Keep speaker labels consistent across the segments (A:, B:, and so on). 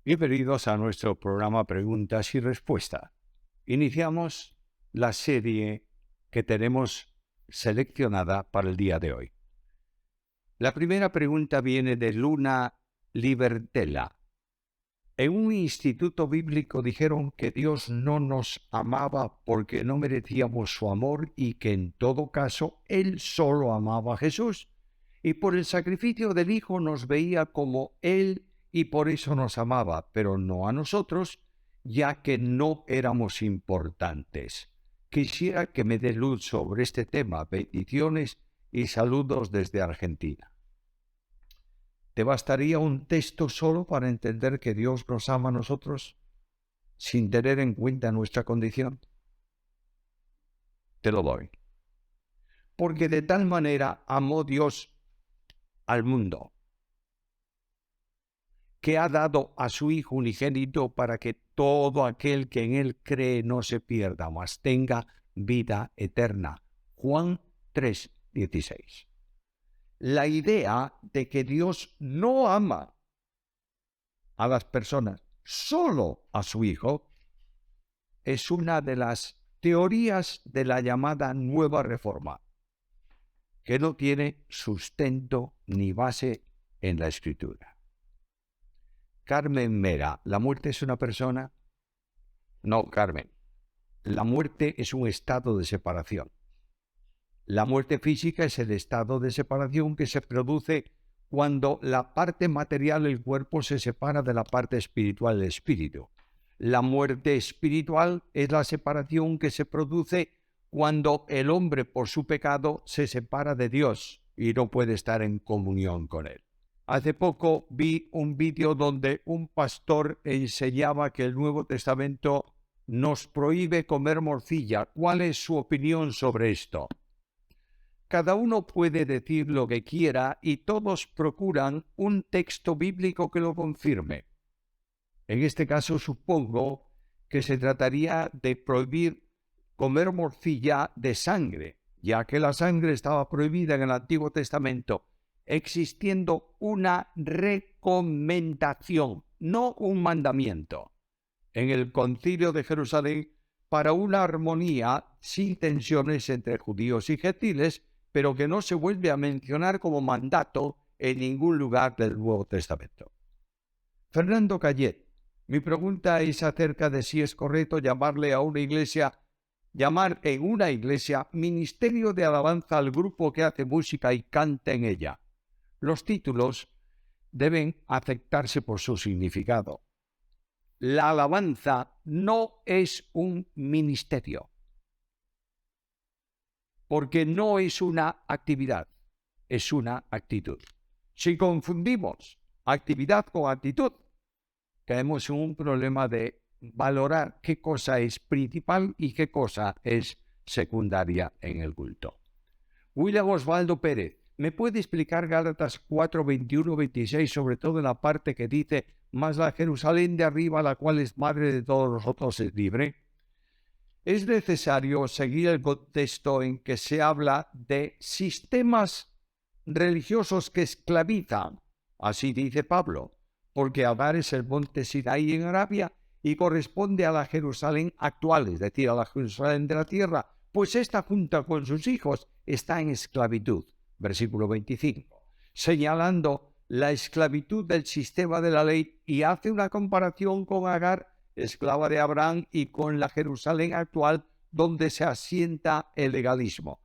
A: Bienvenidos a nuestro programa Preguntas y Respuestas. Iniciamos la serie que tenemos seleccionada para el día de hoy. La primera pregunta viene de Luna Libertela. En un instituto bíblico dijeron que Dios no nos amaba porque no merecíamos su amor y que en todo caso Él solo amaba a Jesús y por el sacrificio del Hijo nos veía como Él y por eso nos amaba, pero no a nosotros, ya que no éramos importantes. Quisiera que me dé luz sobre este tema. Bendiciones y saludos desde Argentina. ¿Te bastaría un texto solo para entender que Dios nos ama a nosotros sin tener en cuenta nuestra condición? Te lo doy. Porque de tal manera amó Dios al mundo, que ha dado a su Hijo unigénito para que todo aquel que en Él cree no se pierda, mas tenga vida eterna. Juan 3:16. La idea de que Dios no ama a las personas, solo a su Hijo, es una de las teorías de la llamada Nueva Reforma, que no tiene sustento ni base en la Escritura. Carmen Mera, ¿la muerte es una persona? No, Carmen. La muerte es un estado de separación. La muerte física es el estado de separación que se produce cuando la parte material del cuerpo se separa de la parte espiritual del espíritu. La muerte espiritual es la separación que se produce cuando el hombre por su pecado se separa de Dios y no puede estar en comunión con Él. Hace poco vi un vídeo donde un pastor enseñaba que el Nuevo Testamento nos prohíbe comer morcilla. ¿Cuál es su opinión sobre esto? Cada uno puede decir lo que quiera y todos procuran un texto bíblico que lo confirme. En este caso supongo que se trataría de prohibir comer morcilla de sangre, ya que la sangre estaba prohibida en el Antiguo Testamento, existiendo una recomendación, no un mandamiento, en el Concilio de Jerusalén para una armonía sin tensiones entre judíos y gentiles, pero que no se vuelve a mencionar como mandato en ningún lugar del Nuevo Testamento. Fernando Cayet, mi pregunta es acerca de si es correcto llamar en una iglesia ministerio de alabanza al grupo que hace música y canta en ella. Los títulos deben aceptarse por su significado. La alabanza no es un ministerio, porque no es una actividad, es una actitud. Si confundimos actividad con actitud, caemos en un problema de valorar qué cosa es principal y qué cosa es secundaria en el culto. William Osvaldo Pérez, ¿me puede explicar Gálatas 4, 21, 26, sobre todo en la parte que dice, mas la Jerusalén de arriba, la cual es madre de todos nosotros, es libre? Es necesario seguir el contexto en que se habla de sistemas religiosos que esclavizan. Así dice Pablo, porque Agar es el monte Sinaí en Arabia y corresponde a la Jerusalén actual, es decir, a la Jerusalén de la tierra, pues esta junta con sus hijos está en esclavitud. Versículo 25, señalando la esclavitud del sistema de la ley y hace una comparación con Agar, esclava de Abraham, y con la Jerusalén actual, donde se asienta el legalismo.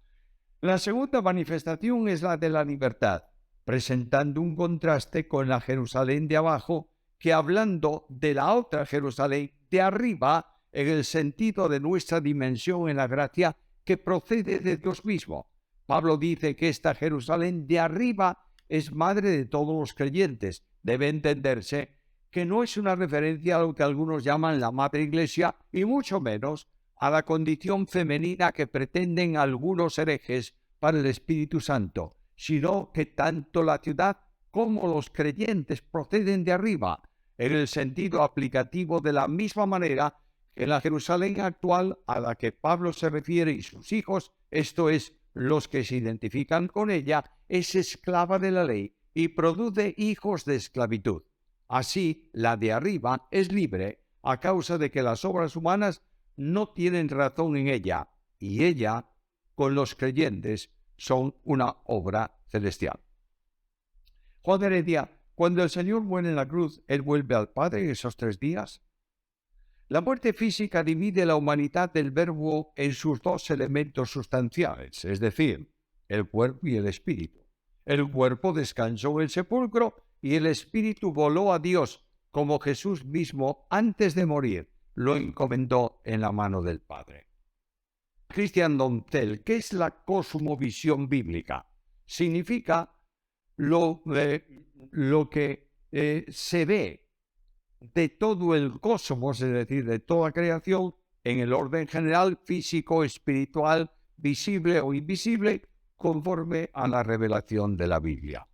A: La segunda manifestación es la de la libertad, presentando un contraste con la Jerusalén de abajo, que hablando de la otra Jerusalén de arriba, en el sentido de nuestra dimensión en la gracia que procede de Dios mismo. Pablo dice que esta Jerusalén de arriba es madre de todos los creyentes. Debe entenderse que no es una referencia a lo que algunos llaman la Madre Iglesia, y mucho menos a la condición femenina que pretenden algunos herejes para el Espíritu Santo, sino que tanto la ciudad como los creyentes proceden de arriba, en el sentido aplicativo de la misma manera que la Jerusalén actual a la que Pablo se refiere y sus hijos, esto es, los que se identifican con ella, es esclava de la ley y produce hijos de esclavitud. Así, la de arriba es libre a causa de que las obras humanas no tienen razón en ella, y ella, con los creyentes, son una obra celestial. Juan de Heredia, cuando el Señor muere en la cruz, ¿Él vuelve al Padre en esos 3 días? La muerte física divide la humanidad del Verbo en sus 2 elementos sustanciales, es decir, el cuerpo y el espíritu. El cuerpo descansó en el sepulcro y el espíritu voló a Dios, como Jesús mismo, antes de morir, lo encomendó en la mano del Padre. Christian Doncel, ¿qué es la cosmovisión bíblica? Significa lo que se ve de todo el cosmos, es decir, de toda creación, en el orden general, físico, espiritual, visible o invisible, conforme a la revelación de la Biblia.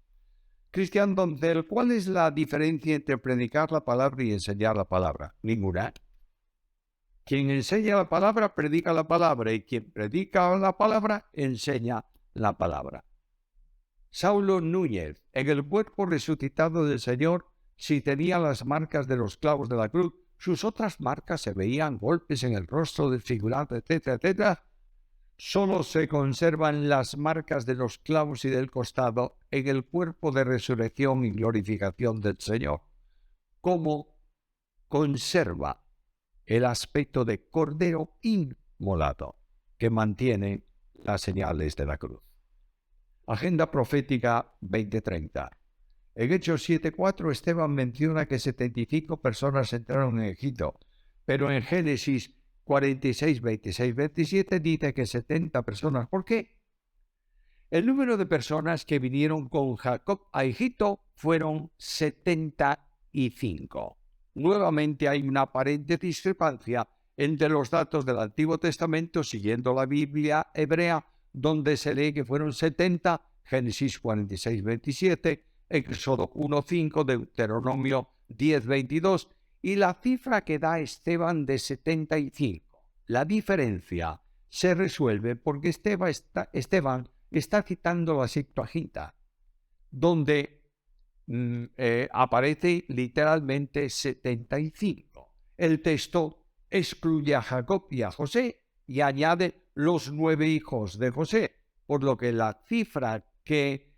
A: Christian Doncel, ¿cuál es la diferencia entre predicar la palabra y enseñar la palabra? Ninguna. Quien enseña la palabra, predica la palabra, y quien predica la palabra, enseña la palabra. Saulo Núñez, en el cuerpo resucitado del Señor, si tenía las marcas de los clavos de la cruz, sus otras marcas se veían, golpes en el rostro desfigurado, etcétera, etcétera. Solo se conservan las marcas de los clavos y del costado en el cuerpo de resurrección y glorificación del Señor, como conserva el aspecto de cordero inmolado que mantiene las señales de la cruz. Agenda Profética 2030. En Hechos 7:4 Esteban menciona que 75 personas entraron en Egipto, pero en Génesis 46, 26, 27 dice que 70 personas. ¿Por qué? El número de personas que vinieron con Jacob a Egipto fueron 75. Nuevamente hay una aparente discrepancia entre los datos del Antiguo Testamento siguiendo la Biblia hebrea, donde se lee que fueron 70, Génesis 46, 27, Éxodo 1:5, Deuteronomio 10:22, y la cifra que da Esteban de 75. La diferencia se resuelve porque Esteban está citando la Septuaginta, donde aparece literalmente 75. El texto excluye a Jacob y a José y añade los 9 hijos de José, por lo que la cifra que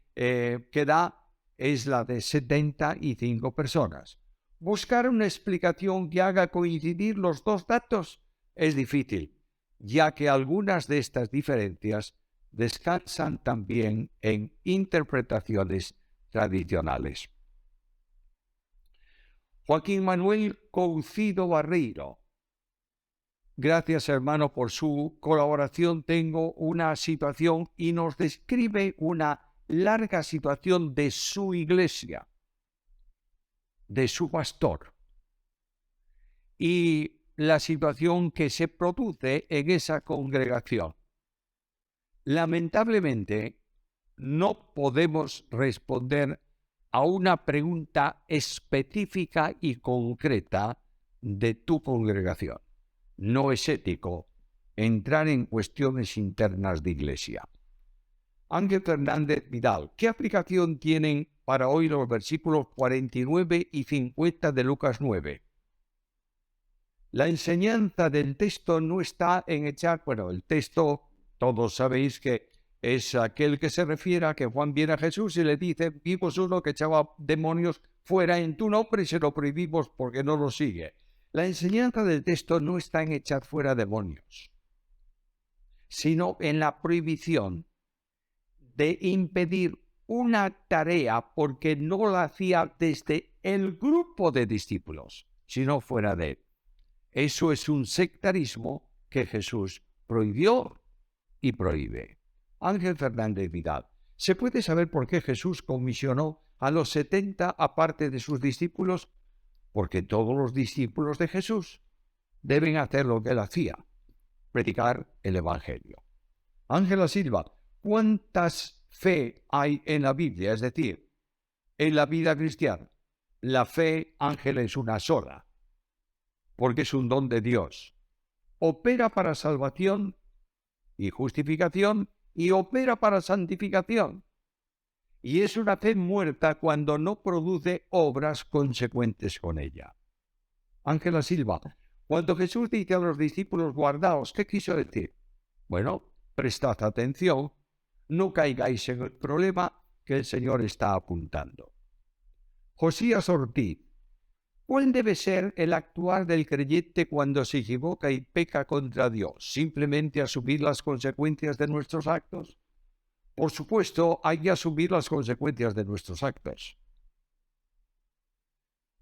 A: da es la de 75 personas. Buscar una explicación que haga coincidir los 2 datos es difícil, ya que algunas de estas diferencias descansan también en interpretaciones tradicionales. Joaquín Manuel Coucido Barreiro. Gracias, hermano, por su colaboración. Tengo una situación y nos describe una larga situación de su iglesia, de su pastor, y la situación que se produce en esa congregación. Lamentablemente, no podemos responder a una pregunta específica y concreta de tu congregación. No es ético entrar en cuestiones internas de iglesia. Ángel Fernández Vidal, ¿qué aplicación tienen para hoy los versículos 49 y 50 de Lucas 9? La enseñanza del texto no está en echar, el texto, todos sabéis que es aquel que se refiere a que Juan viene a Jesús y le dice, vimos uno que echaba demonios fuera en tu nombre y se lo prohibimos porque no lo sigue. La enseñanza del texto no está en echar fuera demonios, sino en la prohibición de impedir una tarea porque no la hacía desde el grupo de discípulos, sino fuera de él. Eso es un sectarismo que Jesús prohibió y prohíbe. Ángel Fernández Vidal, ¿se puede saber por qué Jesús comisionó a los 70 aparte de sus discípulos? Porque todos los discípulos de Jesús deben hacer lo que él hacía, predicar el Evangelio. Ángela Silva, ¿cuántas fe hay en la Biblia? Es decir, en la vida cristiana. La fe, Ángela, es una sola, porque es un don de Dios. Opera para salvación y justificación y opera para santificación. y es una fe muerta cuando no produce obras consecuentes con ella. Ángela Silva, cuando Jesús dice a los discípulos guardaos, ¿qué quiso decir? Bueno, prestad atención, no caigáis en el problema que el Señor está apuntando. Josías Ortiz, ¿cuál debe ser el actuar del creyente cuando se equivoca y peca contra Dios? ¿Simplemente asumir las consecuencias de nuestros actos? Por supuesto, hay que asumir las consecuencias de nuestros actos,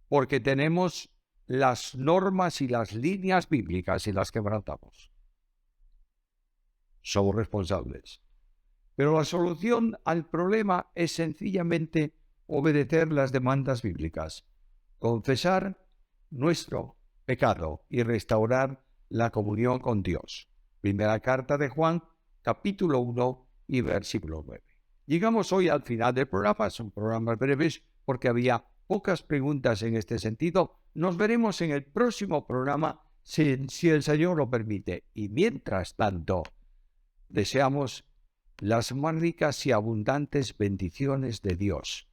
A: porque tenemos las normas y las líneas bíblicas y las quebrantamos. Somos responsables. Pero la solución al problema es sencillamente obedecer las demandas bíblicas, confesar nuestro pecado y restaurar la comunión con Dios. Primera carta de Juan, capítulo 1 y versículo 9. Llegamos hoy al final del programa, son programas breves porque había pocas preguntas en este sentido. Nos veremos en el próximo programa si el Señor lo permite. Y mientras tanto, deseamos las más ricas y abundantes bendiciones de Dios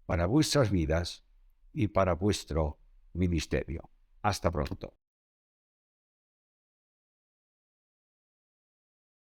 A: para vuestras vidas y para vuestro ministerio. Hasta pronto.